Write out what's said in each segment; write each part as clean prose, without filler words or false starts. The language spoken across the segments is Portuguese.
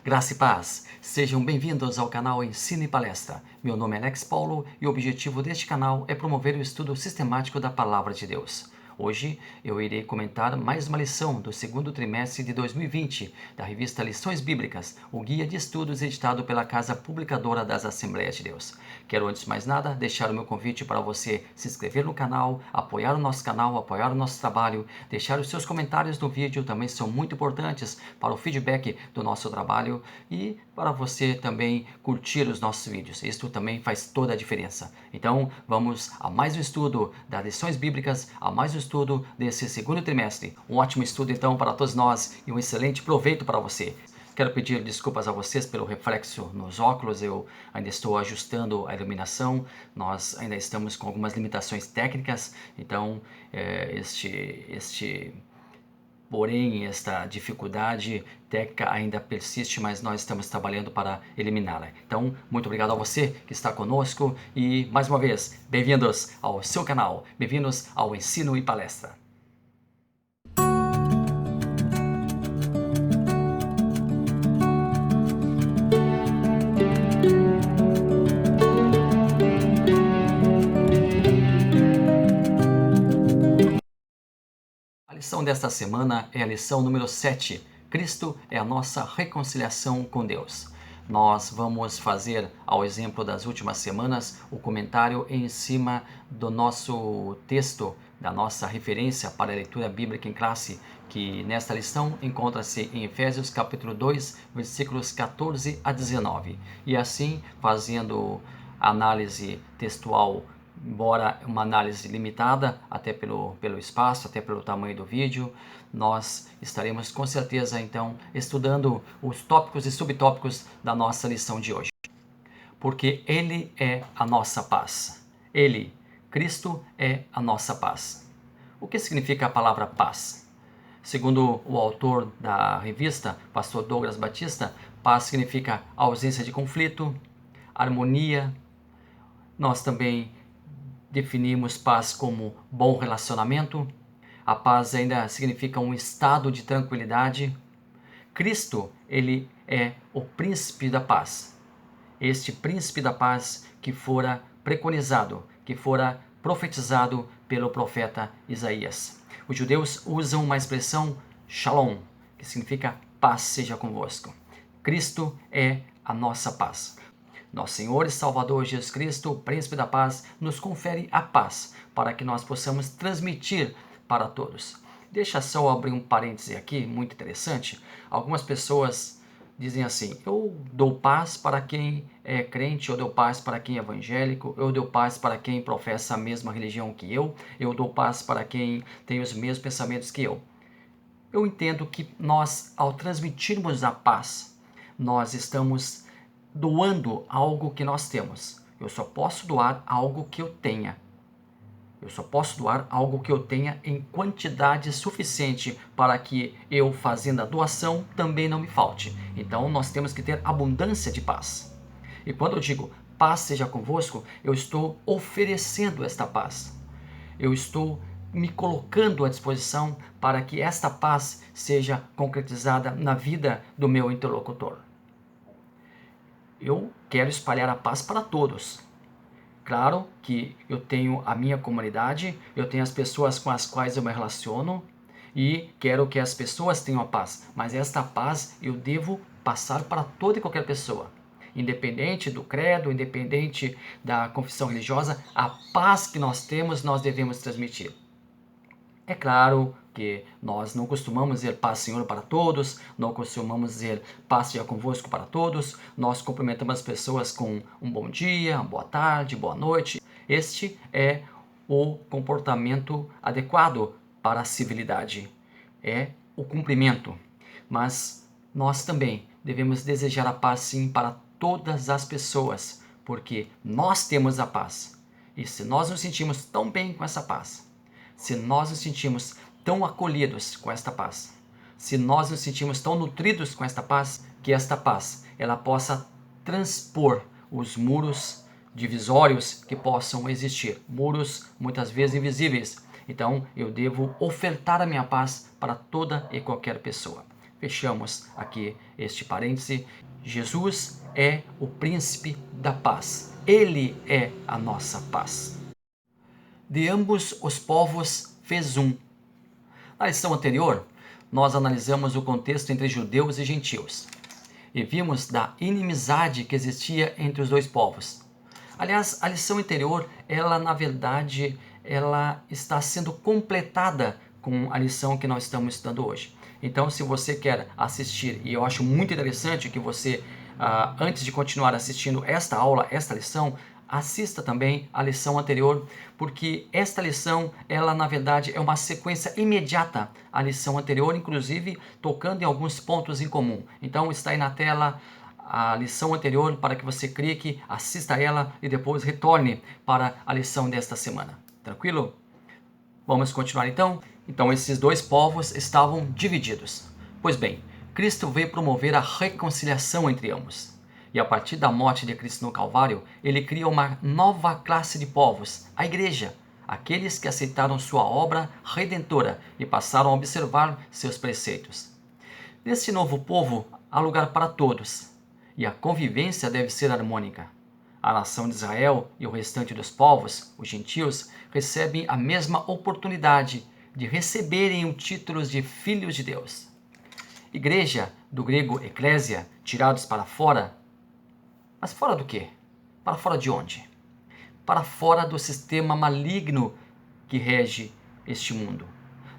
Graça e paz, sejam bem-vindos ao canal Ensino e Palestra. Meu nome é Alex Paulo e o objetivo deste canal é promover o estudo sistemático da Palavra de Deus. Hoje eu irei comentar mais uma lição do segundo trimestre de 2020 da revista Lições Bíblicas, o guia de estudos editado pela Casa Publicadora das Assembleias de Deus. Quero antes de mais nada deixar o meu convite para você se inscrever no canal, apoiar o nosso canal, apoiar o nosso trabalho, deixar os seus comentários no vídeo, também são muito importantes para o feedback do nosso trabalho e para você também curtir os nossos vídeos. Isso também faz toda a diferença. Então vamos a mais um estudo das lições bíblicas, a mais um estudo desse segundo trimestre. Um ótimo estudo então para todos nós e um excelente proveito para você. Quero pedir desculpas a vocês pelo reflexo nos óculos, eu ainda estou ajustando a iluminação, nós ainda estamos com algumas limitações técnicas, então porém, esta dificuldade técnica ainda persiste, mas nós estamos trabalhando para eliminá-la. Então, muito obrigado a você que está conosco e, mais uma vez, bem-vindos ao seu canal, bem-vindos ao Ensino e Palestra. A lição desta semana é a lição número 7. Cristo é a nossa reconciliação com Deus. Nós vamos fazer, ao exemplo das últimas semanas, o comentário em cima do nosso texto, da nossa referência para a leitura bíblica em classe, que nesta lição encontra-se em Efésios capítulo 2, versículos 14 a 19. E assim, fazendo análise textual, embora uma análise limitada, até pelo espaço, até pelo tamanho do vídeo, nós estaremos com certeza então estudando os tópicos e subtópicos da nossa lição de hoje. Porque Ele é a nossa paz. Ele, Cristo, é a nossa paz. O que significa a palavra paz? Segundo o autor da revista, pastor Douglas Batista, paz significa ausência de conflito, harmonia. Nós também definimos paz como bom relacionamento. A paz ainda significa um estado de tranquilidade. Cristo, ele é o príncipe da paz. Este príncipe da paz que fora preconizado, que fora profetizado pelo profeta Isaías. Os judeus usam uma expressão shalom, que significa paz seja convosco. Cristo é a nossa paz. Nosso Senhor e Salvador Jesus Cristo, o Príncipe da Paz, nos confere a paz para que nós possamos transmitir para todos. Deixa só eu abrir um parêntese aqui, muito interessante. Algumas pessoas dizem assim: eu dou paz para quem é crente, eu dou paz para quem é evangélico, eu dou paz para quem professa a mesma religião que eu dou paz para quem tem os mesmos pensamentos que eu. Eu entendo que nós, ao transmitirmos a paz, nós estamos doando algo que nós temos. Eu só posso doar algo que eu tenha. Eu só posso doar algo que eu tenha em quantidade suficiente para que eu, fazendo a doação, também não me falte. Então nós temos que ter abundância de paz. E quando eu digo paz seja convosco, eu estou oferecendo esta paz. Eu estou me colocando à disposição para que esta paz seja concretizada na vida do meu interlocutor. Eu quero espalhar a paz para todos. Claro que eu tenho a minha comunidade, eu tenho as pessoas com as quais eu me relaciono e quero que as pessoas tenham a paz. Mas esta paz eu devo passar para toda e qualquer pessoa. Independente do credo, independente da confissão religiosa, a paz que nós temos, nós devemos transmitir. É claro que nós não costumamos dizer paz, Senhor, para todos, não costumamos dizer paz seja convosco para todos, nós cumprimentamos as pessoas com um bom dia, uma boa tarde, boa noite. Este é o comportamento adequado para a civilidade, é o cumprimento. Mas nós também devemos desejar a paz sim para todas as pessoas, porque nós temos a paz. E se nós nos sentimos tão bem com essa paz, se nós nos sentimos tão acolhidos com esta paz, se nós nos sentimos tão nutridos com esta paz, que esta paz ela possa transpor os muros divisórios que possam existir, muros muitas vezes invisíveis. Então eu devo ofertar a minha paz para toda e qualquer pessoa. Fechamos aqui este parêntese. Jesus é o príncipe da paz. Ele é a nossa paz. De ambos os povos fez um. Na lição anterior, nós analisamos o contexto entre judeus e gentios e vimos da inimizade que existia entre os dois povos. Aliás, a lição anterior, na verdade, ela está sendo completada com a lição que nós estamos estudando hoje. Então, se você quer assistir, e eu acho muito interessante que você, antes de continuar assistindo esta aula, esta lição, assista também a lição anterior, porque esta lição, na verdade, é uma sequência imediata à lição anterior, inclusive tocando em alguns pontos em comum. Então, está aí na tela a lição anterior para que você clique, assista ela e depois retorne para a lição desta semana. Tranquilo? Vamos continuar então? Então, esses dois povos estavam divididos. Pois bem, Cristo veio promover a reconciliação entre ambos. E a partir da morte de Cristo no Calvário, ele cria uma nova classe de povos, a Igreja, aqueles que aceitaram sua obra redentora e passaram a observar seus preceitos. Nesse novo povo, há lugar para todos, e a convivência deve ser harmônica. A nação de Israel e o restante dos povos, os gentios, recebem a mesma oportunidade de receberem o título de filhos de Deus. Igreja, do grego eclésia, tirados para fora. Mas fora do quê? Para fora de onde? Para fora do sistema maligno que rege este mundo.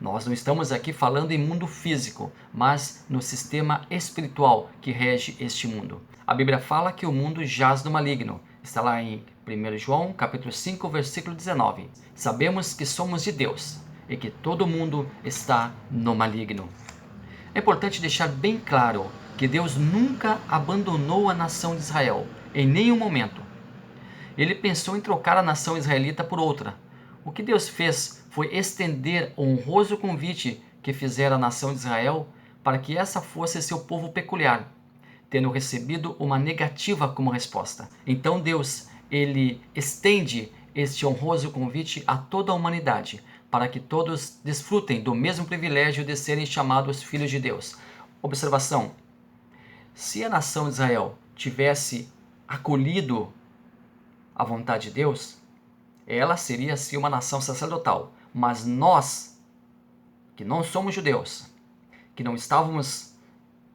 Nós não estamos aqui falando em mundo físico, mas no sistema espiritual que rege este mundo. A Bíblia fala que o mundo jaz no maligno. Está lá em 1 João, capítulo 5, versículo 19. Sabemos que somos de Deus e que todo mundo está no maligno. É importante deixar bem claro que Deus nunca abandonou a nação de Israel, em nenhum momento. Ele pensou em trocar a nação israelita por outra. O que Deus fez foi estender o honroso convite que fizera a nação de Israel para que essa fosse seu povo peculiar, tendo recebido uma negativa como resposta. Então Deus, ele estende este honroso convite a toda a humanidade, para que todos desfrutem do mesmo privilégio de serem chamados filhos de Deus. Observação: se a nação de Israel tivesse acolhido a vontade de Deus, ela seria sim uma nação sacerdotal. Mas nós, que não somos judeus, que não estávamos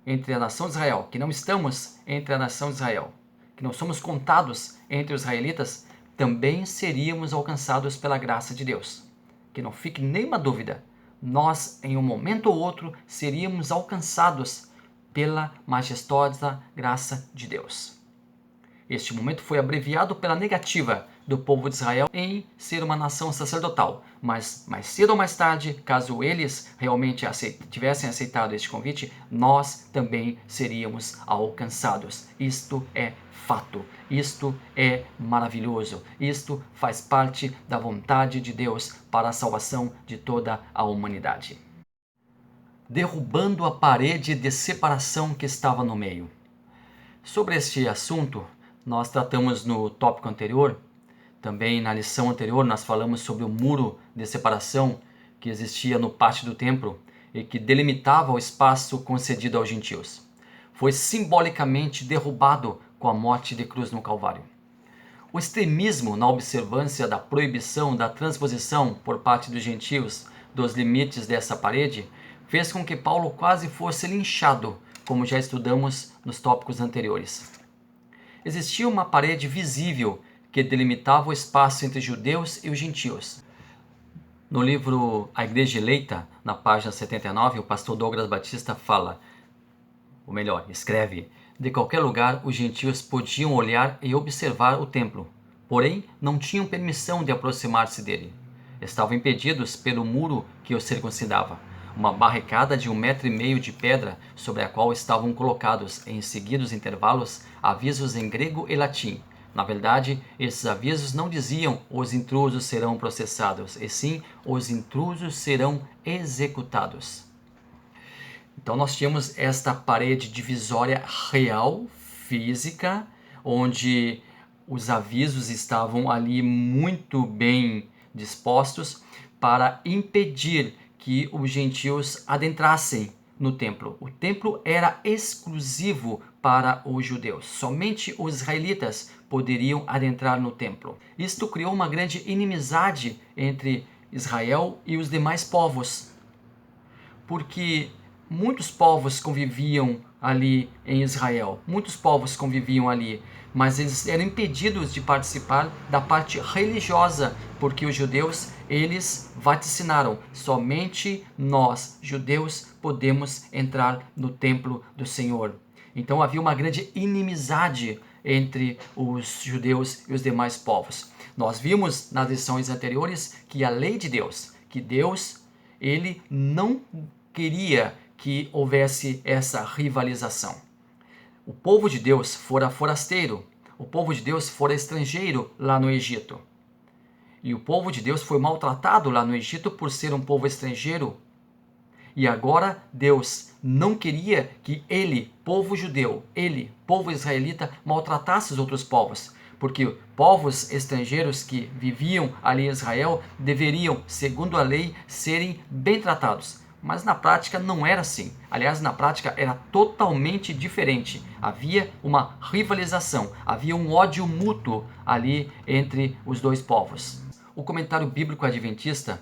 entre a nação de Israel, que não estamos entre a nação de Israel, que não somos contados entre os israelitas, também seríamos alcançados pela graça de Deus. Que não fique nenhuma dúvida, nós, em um momento ou outro, seríamos alcançados pela majestosa graça de Deus. Este momento foi abreviado pela negativa do povo de Israel em ser uma nação sacerdotal, mas mais cedo ou mais tarde, caso eles realmente tivessem aceitado este convite, nós também seríamos alcançados. Isto é fato, isto é maravilhoso, isto faz parte da vontade de Deus para a salvação de toda a humanidade. Derrubando a parede de separação que estava no meio. Sobre este assunto, nós tratamos no tópico anterior. Também na lição anterior nós falamos sobre o muro de separação que existia no pátio do templo e que delimitava o espaço concedido aos gentios. Foi simbolicamente derrubado com a morte de cruz no Calvário. O extremismo na observância da proibição da transposição por parte dos gentios dos limites dessa parede fez com que Paulo quase fosse linchado, como já estudamos nos tópicos anteriores. Existia uma parede visível que delimitava o espaço entre judeus e os gentios. No livro A Igreja Eleita, na página 79, o pastor Douglas Batista fala, ou melhor, escreve: de qualquer lugar os gentios podiam olhar e observar o templo, porém não tinham permissão de aproximar-se dele. Estavam impedidos pelo muro que os circuncidava, uma barricada de 1,5 metro de pedra sobre a qual estavam colocados, em seguidos intervalos, avisos em grego e latim. Na verdade, esses avisos não diziam os intrusos serão processados, e sim os intrusos serão executados. Então nós tínhamos esta parede divisória real, física, onde os avisos estavam ali muito bem dispostos para impedir que os gentios adentrassem no templo. O templo era exclusivo para os judeus. Somente os israelitas poderiam adentrar no templo. Isto criou uma grande inimizade entre Israel e os demais povos, porque muitos povos conviviam ali em Israel, muitos povos conviviam ali, mas eles eram impedidos de participar da parte religiosa, porque os judeus, eles vaticinaram: somente nós, judeus, podemos entrar no templo do Senhor. Então havia uma grande inimizade entre os judeus e os demais povos. Nós vimos nas lições anteriores que a lei de Deus, que Deus, ele não queria que houvesse essa rivalização. O povo de Deus fora forasteiro, o povo de Deus fora estrangeiro lá no Egito. E o povo de Deus foi maltratado lá no Egito por ser um povo estrangeiro. E agora Deus não queria que ele, povo judeu, ele, povo israelita, maltratasse os outros povos. Porque povos estrangeiros que viviam ali em Israel deveriam, segundo a lei, serem bem tratados. Mas na prática não era assim. Aliás, na prática era totalmente diferente. Havia uma rivalização, havia um ódio mútuo ali entre os dois povos. O comentário bíblico adventista,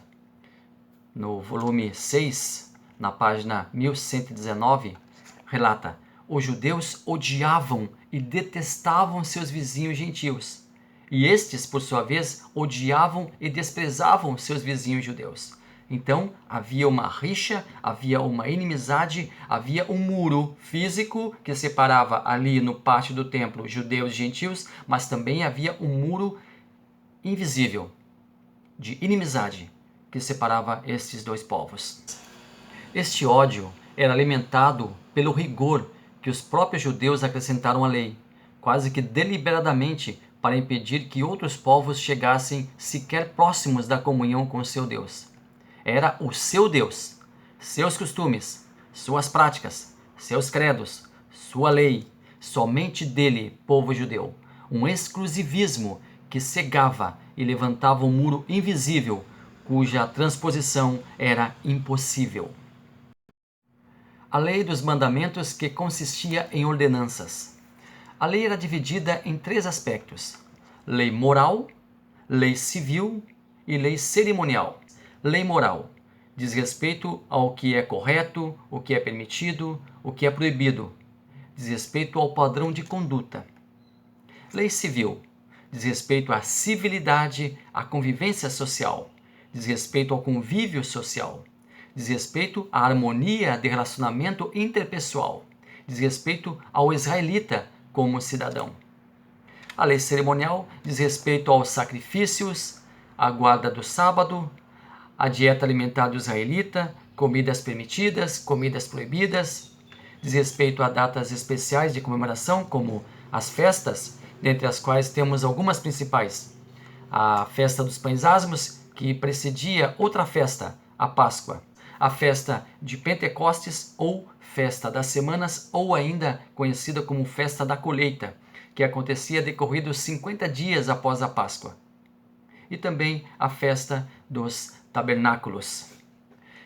no volume 6, na página 1119, relata: os judeus odiavam e detestavam seus vizinhos gentios, e estes, por sua vez, odiavam e desprezavam seus vizinhos judeus. Então havia uma rixa, havia uma inimizade, havia um muro físico que separava ali no pátio do templo judeus e gentios, mas também havia um muro invisível de inimizade que separava estes dois povos. Este ódio era alimentado pelo rigor que os próprios judeus acrescentaram à lei, quase que deliberadamente para impedir que outros povos chegassem sequer próximos da comunhão com o seu Deus. Era o seu Deus, seus costumes, suas práticas, seus credos, sua lei, somente dele, povo judeu. Um exclusivismo que cegava e levantava um muro invisível, cuja transposição era impossível. A lei dos mandamentos, que consistia em ordenanças. A lei era dividida em 3 aspectos: lei moral, lei civil e lei cerimonial. Lei moral diz respeito ao que é correto, o que é permitido, o que é proibido. Diz respeito ao padrão de conduta. Lei civil diz respeito à civilidade, à convivência social. Diz respeito ao convívio social. Diz respeito à harmonia de relacionamento interpessoal. Diz respeito ao israelita como cidadão. A lei cerimonial diz respeito aos sacrifícios, à guarda do sábado, a dieta alimentar do israelita, comidas permitidas, comidas proibidas. Diz respeito a datas especiais de comemoração, como as festas, dentre as quais temos algumas principais: a festa dos pães asmos, que precedia outra festa, a Páscoa; a festa de Pentecostes, ou festa das semanas, ou ainda conhecida como festa da colheita, que acontecia decorridos 50 dias após a Páscoa; e também a festa dos tabernáculos.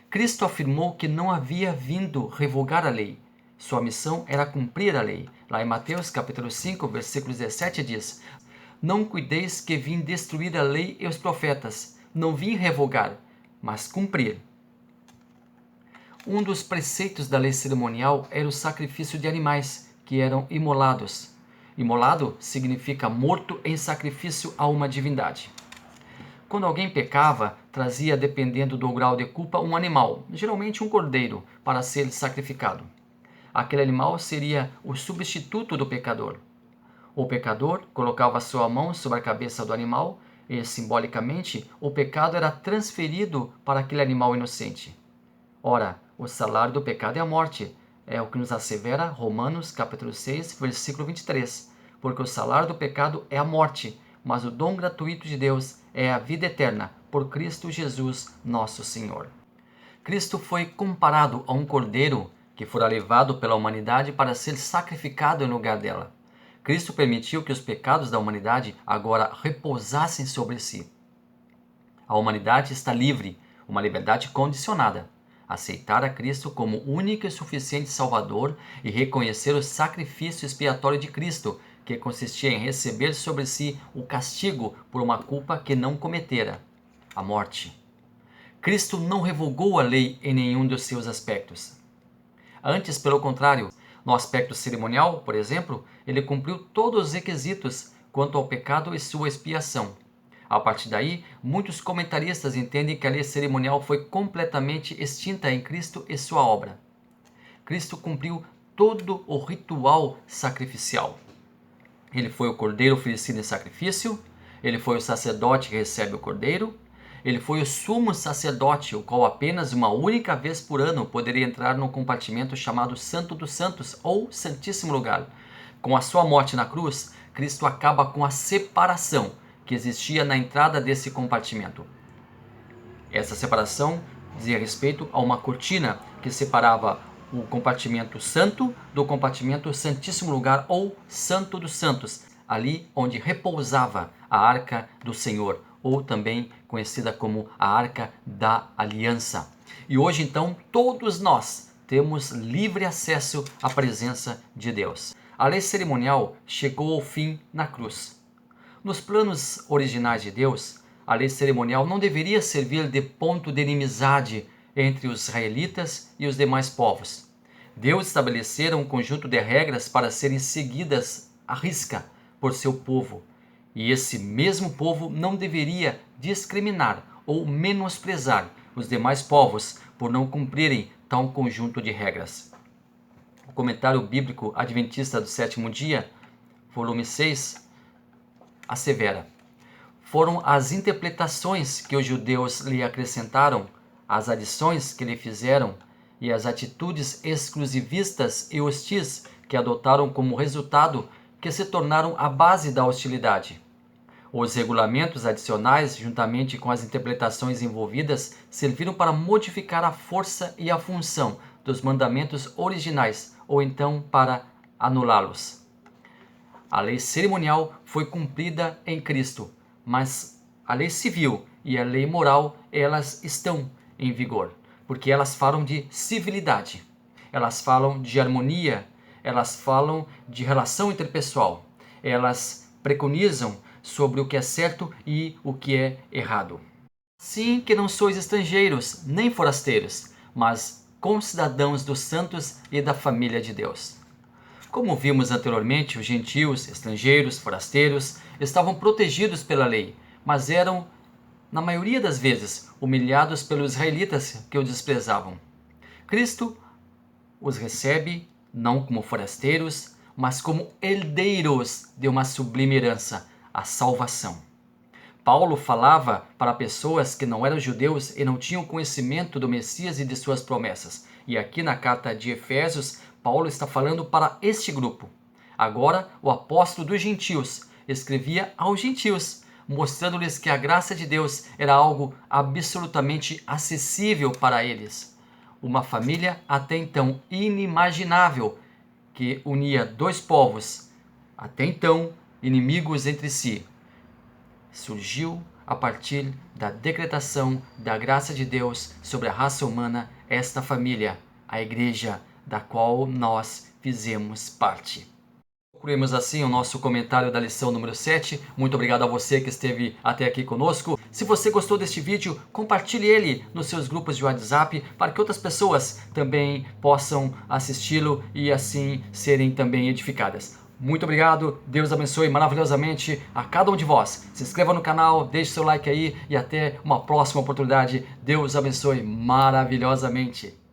Cristo afirmou que não havia vindo revogar a lei. Sua missão era cumprir a lei. Lá em Mateus capítulo 5, versículo 17 diz: não cuideis que vim destruir a lei e os profetas. Não vim revogar, mas cumprir. Um dos preceitos da lei cerimonial era o sacrifício de animais, que eram imolados. Imolado significa morto em sacrifício a uma divindade. Quando alguém pecava, trazia, dependendo do grau de culpa, um animal, geralmente um cordeiro, para ser sacrificado. Aquele animal seria o substituto do pecador. O pecador colocava sua mão sobre a cabeça do animal e, simbolicamente, o pecado era transferido para aquele animal inocente. Ora, o salário do pecado é a morte, é o que nos assevera Romanos capítulo 6, versículo 23. Porque o salário do pecado é a morte, mas o dom gratuito de Deus é a vida eterna, por Cristo Jesus, nosso Senhor. Cristo foi comparado a um cordeiro que fora levado pela humanidade para ser sacrificado em lugar dela. Cristo permitiu que os pecados da humanidade agora repousassem sobre si. A humanidade está livre, uma liberdade condicionada. aceitar a Cristo como único e suficiente Salvador e reconhecer o sacrifício expiatório de Cristo, que consistia em receber sobre si o castigo por uma culpa que não cometera, a morte. Cristo não revogou a lei em nenhum dos seus aspectos. Antes, pelo contrário, no aspecto cerimonial, por exemplo, ele cumpriu todos os requisitos quanto ao pecado e sua expiação. A partir daí, muitos comentaristas entendem que a lei cerimonial foi completamente extinta em Cristo e sua obra. Cristo cumpriu todo o ritual sacrificial. Ele foi o cordeiro oferecido em sacrifício, ele foi o sacerdote que recebe o cordeiro, ele foi o sumo sacerdote, o qual apenas uma única vez por ano poderia entrar no compartimento chamado Santo dos Santos ou Santíssimo Lugar. Com a sua morte na cruz, Cristo acaba com a separação que existia na entrada desse compartimento. Essa separação dizia respeito a uma cortina que separava o compartimento santo do compartimento Santíssimo Lugar ou Santo dos Santos, ali onde repousava a Arca do Senhor, ou também conhecida como a Arca da Aliança. E hoje então todos nós temos livre acesso à presença de Deus. A lei cerimonial chegou ao fim na cruz. Nos planos originais de Deus, a lei cerimonial não deveria servir de ponto de inimizade entre os israelitas e os demais povos. Deus estabelecera um conjunto de regras para serem seguidas à risca por seu povo, e esse mesmo povo não deveria discriminar ou menosprezar os demais povos por não cumprirem tal conjunto de regras. O comentário bíblico adventista do sétimo dia, volume 6, assevera: foram as interpretações que os judeus lhe acrescentaram, as adições que lhe fizeram e as atitudes exclusivistas e hostis que adotaram como resultado que se tornaram a base da hostilidade. Os regulamentos adicionais, juntamente com as interpretações envolvidas, serviram para modificar a força e a função dos mandamentos originais, ou então para anulá-los. A lei cerimonial foi cumprida em Cristo, mas a lei civil e a lei moral, elas estão em vigor, porque elas falam de civilidade, elas falam de harmonia, elas falam de relação interpessoal, elas preconizam sobre o que é certo e o que é errado. Sim, que não sois estrangeiros, nem forasteiros, mas concidadãos dos santos e da família de Deus. Como vimos anteriormente, os gentios, estrangeiros, forasteiros, estavam protegidos pela lei, mas eram, na maioria das vezes, humilhados pelos israelitas que o desprezavam. Cristo os recebe, não como forasteiros, mas como herdeiros de uma sublime herança, a salvação. Paulo falava para pessoas que não eram judeus e não tinham conhecimento do Messias e de suas promessas. E aqui na carta de Efésios, Paulo está falando para este grupo. Agora, o apóstolo dos gentios escrevia aos gentios, mostrando-lhes que a graça de Deus era algo absolutamente acessível para eles. Uma família até então inimaginável, que unia dois povos, até então inimigos entre si, surgiu a partir da decretação da graça de Deus sobre a raça humana, esta família, a igreja, da qual nós fizemos parte. Concluímos assim o nosso comentário da lição número 7. Muito obrigado a você que esteve até aqui conosco. Se você gostou deste vídeo, compartilhe ele nos seus grupos de WhatsApp para que outras pessoas também possam assisti-lo e assim serem também edificadas. Muito obrigado, Deus abençoe maravilhosamente a cada um de vós. Se inscreva no canal, deixe seu like aí e até uma próxima oportunidade. Deus abençoe maravilhosamente.